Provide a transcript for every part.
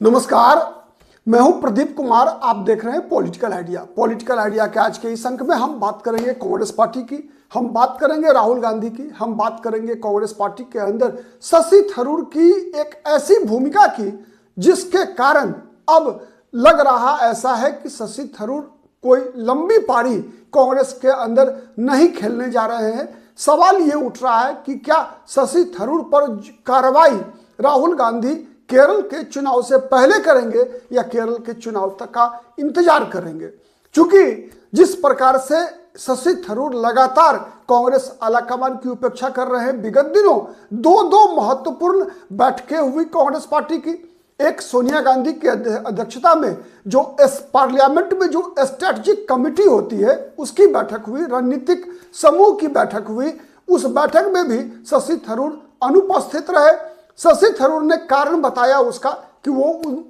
नमस्कार, मैं हूं प्रदीप कुमार। आप देख रहे हैं पॉलिटिकल आइडिया। पॉलिटिकल आइडिया के आज के इस अंक में हम बात करेंगे कांग्रेस पार्टी की, हम बात करेंगे राहुल गांधी की, हम बात करेंगे कांग्रेस पार्टी के अंदर शशि थरूर की एक ऐसी भूमिका की जिसके कारण अब लग रहा ऐसा है कि शशि थरूर कोई लंबी पारी कांग्रेस के अंदर नहीं खेलने जा रहे हैं। सवाल ये उठ रहा है कि क्या शशि थरूर पर कार्रवाई राहुल गांधी केरल के चुनाव से पहले करेंगे या केरल के चुनाव तक का इंतजार करेंगे। क्योंकि जिस प्रकार से शशि थरूर लगातार कांग्रेस आलाकमान की उपेक्षा कर रहे हैं, विगत दिनों दो महत्वपूर्ण बैठकें हुई कांग्रेस पार्टी की। एक सोनिया गांधी की अध्यक्षता में जो पार्लियामेंट में जो स्ट्रेटेजिक कमेटी होती है उसकी बैठक हुई, रणनीतिक समूह की बैठक हुई। उस बैठक में भी शशि थरूर अनुपस्थित रहे। शशि थरूर ने कारण बताया उसका कि वो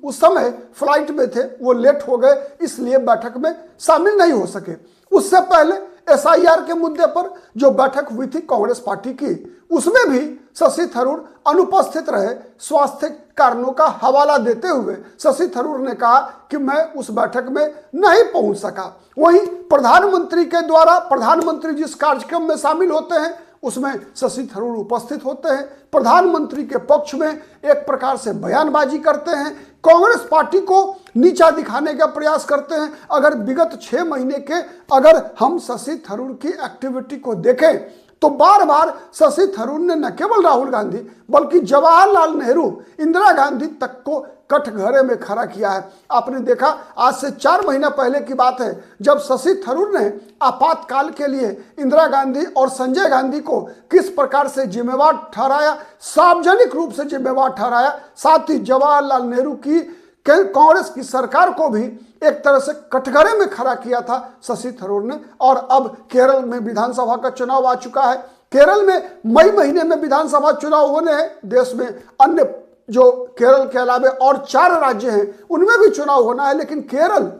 उस समय फ्लाइट में थे, वो लेट हो गए, इसलिए बैठक में शामिल नहीं हो सके। उससे पहले एसआईआर के मुद्दे पर जो बैठक हुई थी कांग्रेस पार्टी की, उसमें भी शशि थरूर अनुपस्थित रहे। स्वास्थ्य कारणों का हवाला देते हुए शशि थरूर ने कहा कि मैं उस बैठक में नहीं पहुंच सका। वहीं प्रधानमंत्री के द्वारा प्रधानमंत्री जिस कार्यक्रम में शामिल होते हैं उसमें शशि थरूर उपस्थित होते हैं, प्रधानमंत्री के पक्ष में एक प्रकार से बयानबाजी करते हैं, कांग्रेस पार्टी को नीचा दिखाने का प्रयास करते हैं। अगर विगत 6 महीने के अगर हम शशि थरूर की एक्टिविटी को देखें तो बार बार शशि थरूर ने न केवल राहुल गांधी बल्कि जवाहरलाल नेहरू, इंदिरा गांधी तक को कटघरे में खड़ा किया है। आपने देखा आज से 4 महीना पहले की बात है जब शशि थरूर ने आपातकाल के लिए इंदिरा गांधी और संजय गांधी को किस प्रकार से जिम्मेवार ठहराया, सार्वजनिक रूप से जिम्मेवार ठहराया। साथ ही जवाहरलाल नेहरू की कांग्रेस की सरकार को भी एक तरह से कटघरे में खड़ा किया था शशि थरूर ने। और अब केरल में विधानसभा का चुनाव आ चुका है। केरल में मई महीने में विधानसभा चुनाव होने हैं। देश में अन्य जो केरल के अलावा और 4 राज्य हैं उनमें भी चुनाव होना है, लेकिन केरल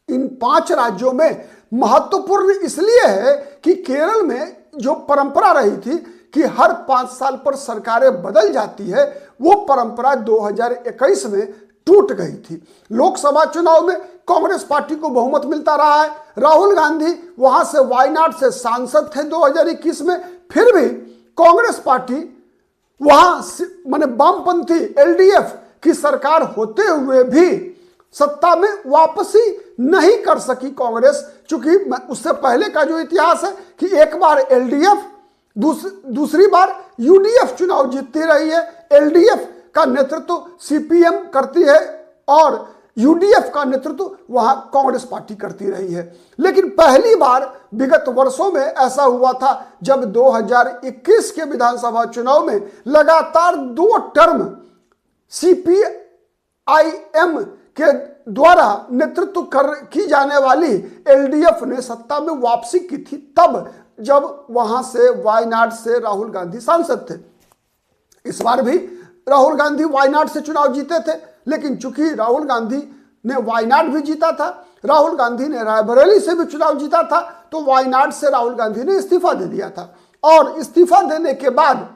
इन 5 राज्यों में महत्वपूर्ण इसलिए है कि केरल में जो परंपरा रही थी कि हर 5 साल पर सरकारें बदल जाती है, वो परंपरा 2021 में टूट गई थी। लोकसभा चुनाव में कांग्रेस पार्टी को बहुमत मिलता रहा है। राहुल गांधी वहां से वायनाड से सांसद थे 2021 में, फिर भी कांग्रेस पार्टी वहां माने वामपंथी एलडीएफ की सरकार होते हुए भी सत्ता में वापसी नहीं कर सकी कांग्रेस। चूंकि उससे पहले का जो इतिहास है कि एक बार एलडीएफ दूसरी बार यूडीएफ चुनाव जीतती रही है। एलडीएफ का नेतृत्व सीपीएम करती है और यूडीएफ का नेतृत्व वहां कांग्रेस पार्टी करती रही है। लेकिन पहली बार विगत वर्षों में ऐसा हुआ था जब 2021 के विधानसभा चुनाव में लगातार 2 टर्म सीपीआईएम के द्वारा नेतृत्व की जाने वाली एलडीएफ ने सत्ता में वापसी की थी, तब जब वहां से वायनाड से राहुल गांधी सांसद थे। इस बार भी राहुल गांधी वायनाड से चुनाव जीते थे, लेकिन चूंकि राहुल गांधी ने वायनाड भी जीता था, राहुल गांधी ने रायबरेली से भी चुनाव जीता था, तो वायनाड से राहुल गांधी ने इस्तीफा दे दिया था। और इस्तीफा देने के बाद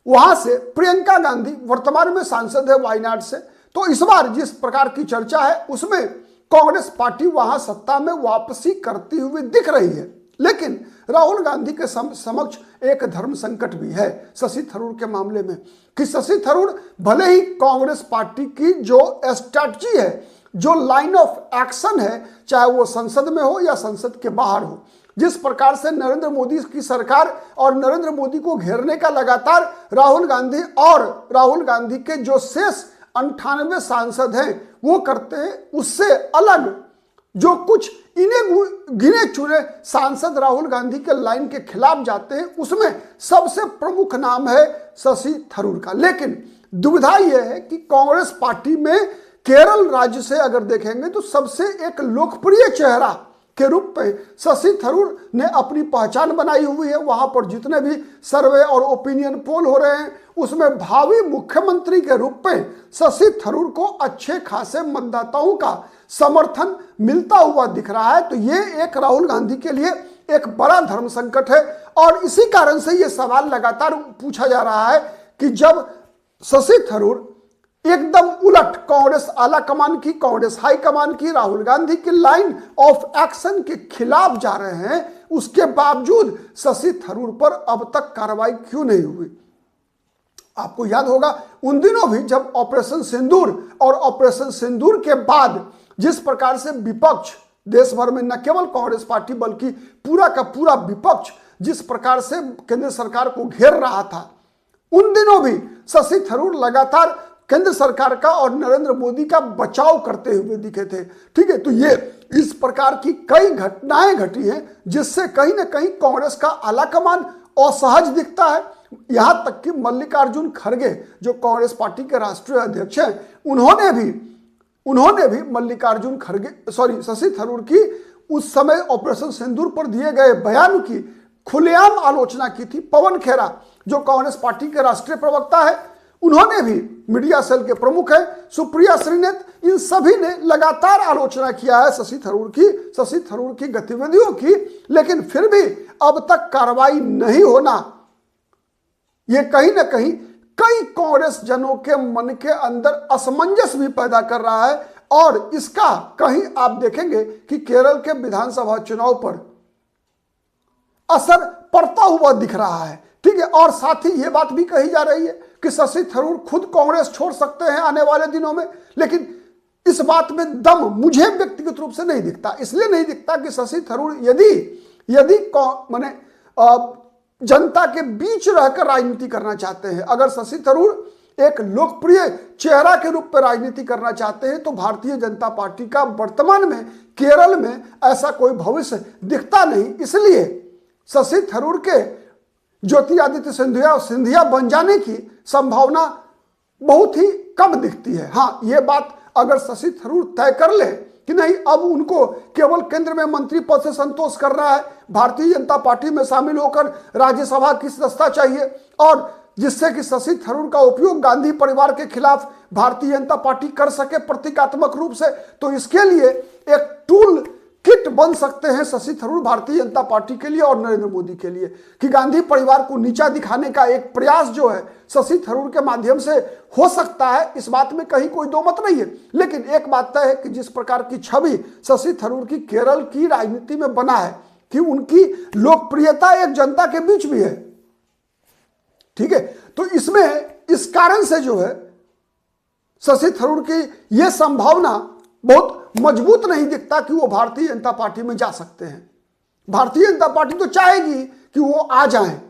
वहां से प्रियंका गांधी वर्तमान में सांसद है वायनाड से। तो इस बार जिस प्रकार की चर्चा है उसमें कांग्रेस पार्टी वहां सत्ता में वापसी करती हुई दिख रही है। लेकिन राहुल गांधी के समक्ष एक धर्म संकट भी है शशि थरूर के मामले में, कि शशि थरूर भले ही कांग्रेस पार्टी की जो स्ट्रैटेजी है, जो लाइन ऑफ एक्शन है, चाहे वो संसद में हो या संसद के बाहर हो, जिस प्रकार से नरेंद्र मोदी की सरकार और नरेंद्र मोदी को घेरने का लगातार राहुल गांधी और राहुल गांधी के जो शेष 98 सांसद हैं वो करते हैं, उससे अलग जो कुछ इन्हें गिने चुने सांसद राहुल गांधी के लाइन के खिलाफ जाते हैं, उसमें सबसे प्रमुख नाम है शशि थरूर का। लेकिन दुविधा यह है कि कांग्रेस पार्टी में केरल राज्य से अगर देखेंगे तो सबसे एक लोकप्रिय चेहरा के रूप में शशि थरूर ने अपनी पहचान बनाई हुई है। वहां पर जितने भी सर्वे और ओपिनियन पोल हो रहे हैं उसमें भावी मुख्यमंत्री के रूप में शशि थरूर को अच्छे खासे मतदाताओं का समर्थन मिलता हुआ दिख रहा है। तो ये एक राहुल गांधी के लिए एक बड़ा धर्म संकट है। और इसी कारण से ये सवाल लगातार पूछा जा रहा है कि जब शशि थरूर एकदम उलट कांग्रेस आला कमान की, कांग्रेस हाई कमान की, राहुल गांधी की लाइन ऑफ एक्शन के खिलाफ जा रहे हैं, उसके बावजूद शशि थरूर पर अब तक कार्रवाई क्यों नहीं हुई? आपको याद होगा उन दिनों भी जब ऑपरेशन सिंदूर और ऑपरेशन सिंदूर के बाद जिस प्रकार से विपक्ष देश भर में, न केवल कांग्रेस पार्टी बल्कि पूरा का पूरा विपक्ष जिस प्रकार से केंद्र सरकार को घेर रहा था, उन दिनों भी शशि थरूर लगातार केंद्र सरकार का और नरेंद्र मोदी का बचाव करते हुए दिखे थे। ठीक है, तो ये इस प्रकार की कई घटनाएं घटी हैं जिससे कहीं ना कहीं कांग्रेस का आलाकमान असहज दिखता है। यहां तक कि मल्लिकार्जुन खड़गे जो कांग्रेस पार्टी के राष्ट्रीय अध्यक्ष हैं, उन्होंने भी मल्लिकार्जुन खड़गे शशि थरूर की उस समय ऑपरेशन सिंदूर पर दिए गए बयान की खुलेआम आलोचना की थी। पवन खेरा जो कांग्रेस पार्टी के राष्ट्रीय प्रवक्ता है, उन्होंने भी, मीडिया सेल के प्रमुख है सुप्रिया श्रीनेत, इन सभी ने लगातार आलोचना किया है शशि थरूर की गतिविधियों की, लेकिन फिर भी अब तक कार्रवाई नहीं होना, यह कहीं ना कहीं कई कांग्रेस जनों के मन के अंदर असमंजस भी पैदा कर रहा है। और इसका कहीं आप देखेंगे कि केरल के विधानसभा चुनाव पर असर पड़ता हुआ दिख रहा है। ठीक है, और साथ ही यह बात भी कही जा रही है कि शशि थरूर खुद कांग्रेस छोड़ सकते हैं आने वाले दिनों में, लेकिन इस बात में दम मुझे व्यक्तिगत रूप से नहीं दिखता। इसलिए नहीं दिखता कि शशि थरूर यदि माने जनता के बीच रहकर राजनीति करना चाहते हैं, अगर शशि थरूर एक लोकप्रिय चेहरा के रूप में राजनीति करना चाहते हैं, तो भारतीय जनता पार्टी का वर्तमान में केरल में ऐसा कोई भविष्य दिखता नहीं। इसलिए शशि थरूर के ज्योतिरादित्य सिंधिया बन जाने की संभावना बहुत ही कम दिखती है। हाँ, यह बात अगर शशि थरूर तय कर ले कि नहीं, अब उनको केवल केंद्र में मंत्री पद से संतोष करना है, भारतीय जनता पार्टी में शामिल होकर राज्यसभा की सदस्यता चाहिए, और जिससे कि शशि थरूर का उपयोग गांधी परिवार के खिलाफ भारतीय जनता पार्टी कर सके प्रतीकात्मक रूप से, तो इसके लिए एक टूल किट बन सकते हैं शशि थरूर भारतीय जनता पार्टी के लिए और नरेंद्र मोदी के लिए, कि गांधी परिवार को नीचा दिखाने का एक प्रयास जो है शशि थरूर के माध्यम से हो सकता है। इस बात में कहीं कोई दो मत नहीं है, लेकिन एक बात तय है कि जिस प्रकार की छवि शशि थरूर की केरल की राजनीति में बना है कि उनकी लोकप्रियता एक जनता के बीच भी है। ठीक है, तो इसमें इस कारण से जो है शशि थरूर की यह संभावना बहुत मजबूत नहीं दिखता कि वो भारतीय जनता पार्टी में जा सकते हैं। भारतीय जनता पार्टी तो चाहेगी कि वो आ जाएं,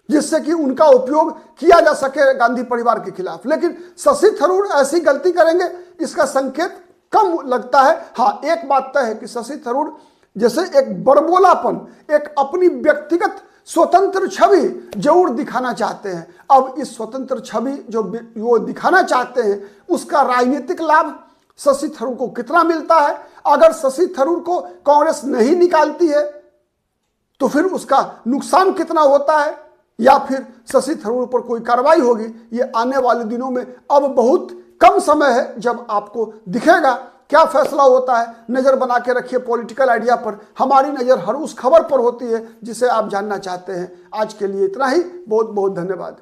जिससे कि उनका उपयोग किया जा सके गांधी परिवार के खिलाफ, लेकिन शशि थरूर ऐसी गलती करेंगे इसका संकेत कम लगता है। हाँ, एक बात तय है कि शशि थरूर जैसे एक बड़बोलापन, एक अपनी व्यक्तिगत स्वतंत्र छवि जरूर दिखाना चाहते हैं। अब इस स्वतंत्र छवि जो वो दिखाना चाहते हैं, उसका राजनीतिक लाभ शशि थरूर को कितना मिलता है? अगर शशि थरूर को कांग्रेस नहीं निकालती है तो फिर उसका नुकसान कितना होता है, या फिर शशि थरूर पर कोई कार्रवाई होगी, ये आने वाले दिनों में अब बहुत कम समय है जब आपको दिखेगा। क्या फैसला होता है, नजर बना के रखिए पॉलिटिकल आइडिया पर। हमारी नजर हर उस खबर पर होती है जिसे आप जानना चाहते हैं। आज के लिए इतना ही, बहुत बहुत धन्यवाद।